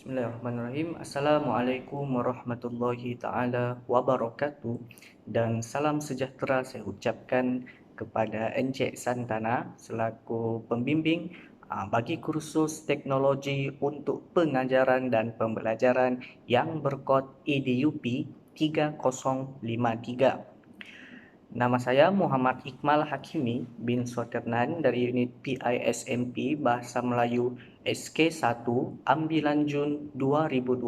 Bismillahirrahmanirrahim. Assalamualaikum warahmatullahi ta'ala wabarakatuh. Dan salam sejahtera saya ucapkan kepada Encik Santana selaku pembimbing bagi kursus teknologi untuk pengajaran dan pembelajaran yang berkod EDUP 3053. Nama saya Muhammad Iqmal Hakimi bin Soternan dari unit PISMP Bahasa Melayu SK1 Ambilan Jun 2020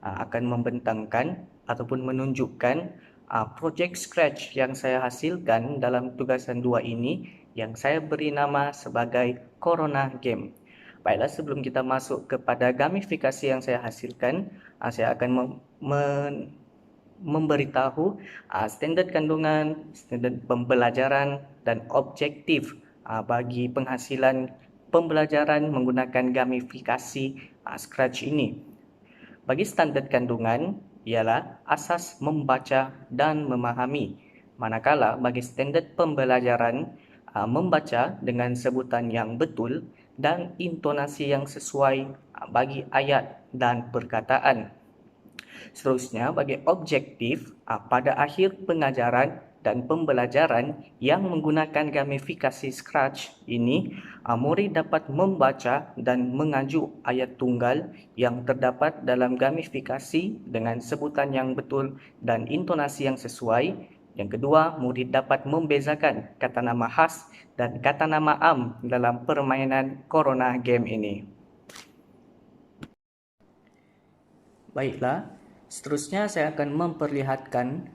akan membentangkan ataupun menunjukkan projek Scratch yang saya hasilkan dalam tugasan 2 ini yang saya beri nama sebagai Corona Game. Baiklah, sebelum kita masuk kepada gamifikasi yang saya hasilkan, saya akan memberitahu standard kandungan, standard pembelajaran dan objektif bagi penghasilan pembelajaran menggunakan gamifikasi Scratch ini. Bagi standard kandungan ialah asas membaca dan memahami. Manakala bagi standard pembelajaran membaca dengan sebutan yang betul dan intonasi yang sesuai bagi ayat dan perkataan. Seterusnya, bagi objektif pada akhir pengajaran dan pembelajaran yang menggunakan gamifikasi Scratch ini, murid dapat membaca dan mengajuk ayat tunggal yang terdapat dalam gamifikasi dengan sebutan yang betul dan intonasi yang sesuai. Yang kedua, murid dapat membezakan kata nama khas dan kata nama am dalam permainan Corona Game ini. Baiklah, seterusnya saya akan memperlihatkan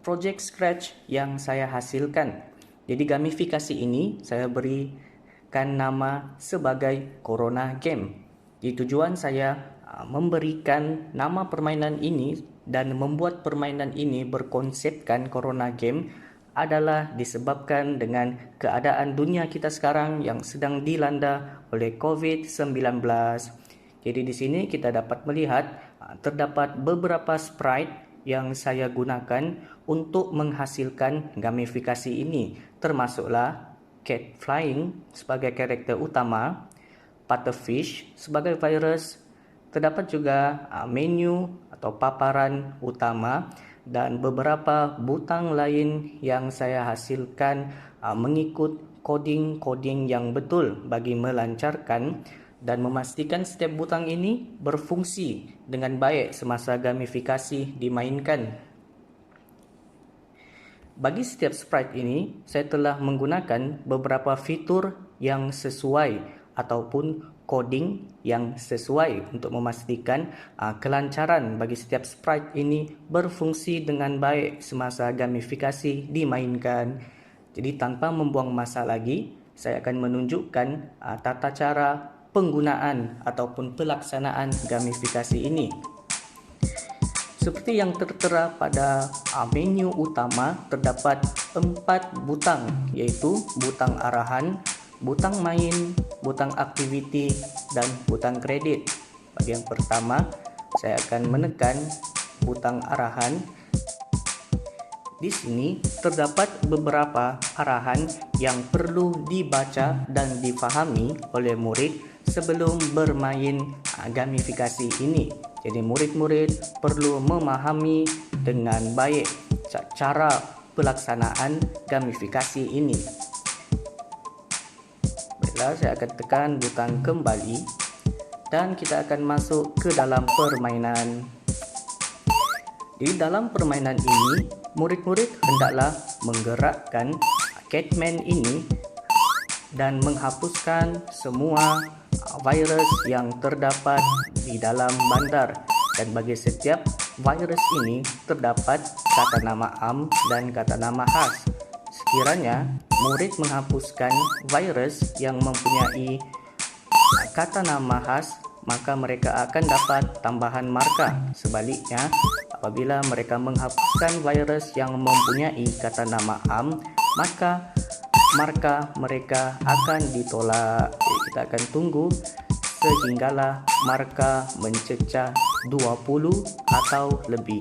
projek Scratch yang saya hasilkan. Jadi gamifikasi ini saya berikan nama sebagai Corona Game. Jadi tujuan saya memberikan nama permainan ini dan membuat permainan ini berkonsepkan Corona Game adalah disebabkan dengan keadaan dunia kita sekarang yang sedang dilanda oleh COVID-19. Jadi di sini kita dapat melihat terdapat beberapa sprite yang saya gunakan untuk menghasilkan gamifikasi ini, termasuklah cat flying sebagai karakter utama, Pufferfish sebagai virus, terdapat juga menu atau paparan utama dan beberapa butang lain yang saya hasilkan mengikut koding-koding yang betul bagi melancarkan dan memastikan setiap butang ini berfungsi dengan baik semasa gamifikasi dimainkan. Bagi setiap sprite ini, saya telah menggunakan beberapa fitur yang sesuai ataupun coding yang sesuai untuk memastikan kelancaran bagi setiap sprite ini berfungsi dengan baik semasa gamifikasi dimainkan. Jadi tanpa membuang masa lagi, saya akan menunjukkan tata cara penggunaan ataupun pelaksanaan gamifikasi ini. Seperti yang tertera pada menu utama, terdapat 4 butang, yaitu butang arahan, butang main, butang aktiviti, dan butang kredit. Bagi yang pertama, saya akan menekan butang arahan. Di sini terdapat beberapa arahan yang perlu dibaca dan difahami oleh murid sebelum bermain gamifikasi ini. Jadi murid-murid perlu memahami dengan baik cara pelaksanaan gamifikasi ini. Baiklah, saya akan tekan butang kembali dan kita akan masuk ke dalam permainan. Di dalam permainan ini, murid-murid hendaklah menggerakkan Catman ini dan menghapuskan semua virus yang terdapat di dalam bandar, dan bagi setiap virus ini terdapat kata nama am dan kata nama khas. Sekiranya murid menghapuskan virus yang mempunyai kata nama khas, maka mereka akan dapat tambahan markah. Sebaliknya, apabila mereka menghapuskan virus yang mempunyai kata nama am, maka markah mereka akan ditolak. Jadi kita akan tunggu sehinggalah markah mencecah 20 atau lebih.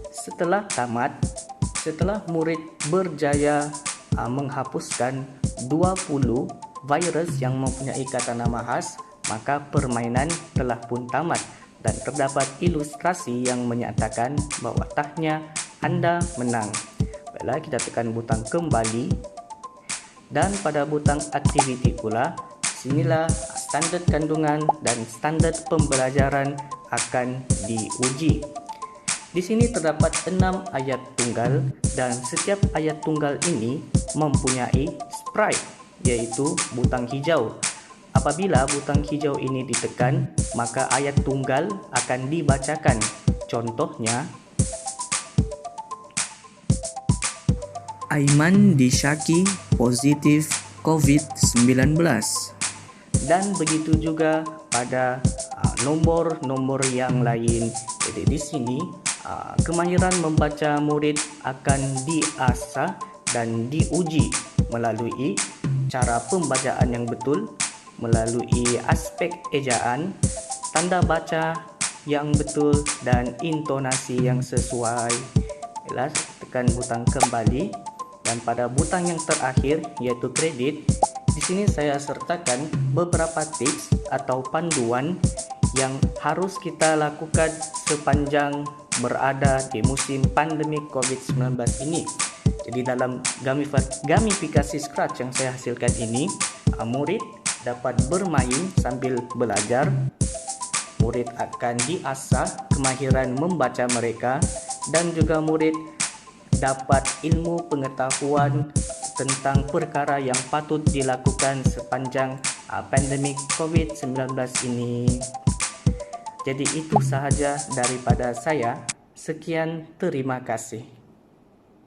Setelah tamat, setelah murid berjaya menghapuskan 20 virus yang mempunyai kata nama khas, maka permainan telah pun tamat dan terdapat ilustrasi yang menyatakan bahawa tahnya anda menang. Baiklah, kita tekan butang kembali dan pada butang aktiviti pula, sinilah standard kandungan dan standard pembelajaran akan diuji. Di sini terdapat 6 ayat tunggal dan setiap ayat tunggal ini mempunyai sprite, iaitu butang hijau. Apabila butang hijau ini ditekan, maka ayat tunggal akan dibacakan. Contohnya, Aiman disyaki positif COVID-19. Dan begitu juga pada nomor-nomor yang lain. Jadi di sini kemahiran membaca murid akan diasah dan diuji melalui cara pembacaan yang betul, melalui aspek ejaan, tanda baca yang betul dan intonasi yang sesuai. Jelas, tekan butang kembali dan pada butang yang terakhir yaitu kredit, di sini saya sertakan beberapa tips atau panduan yang harus kita lakukan sepanjang berada di musim pandemi COVID-19 ini. Jadi dalam gamifikasi Scratch yang saya hasilkan ini, murid dapat bermain sambil belajar. Murid akan diasah kemahiran membaca mereka dan juga murid dapat ilmu pengetahuan tentang perkara yang patut dilakukan sepanjang pandemik COVID-19 ini. Jadi itu sahaja daripada saya. Sekian, terima kasih.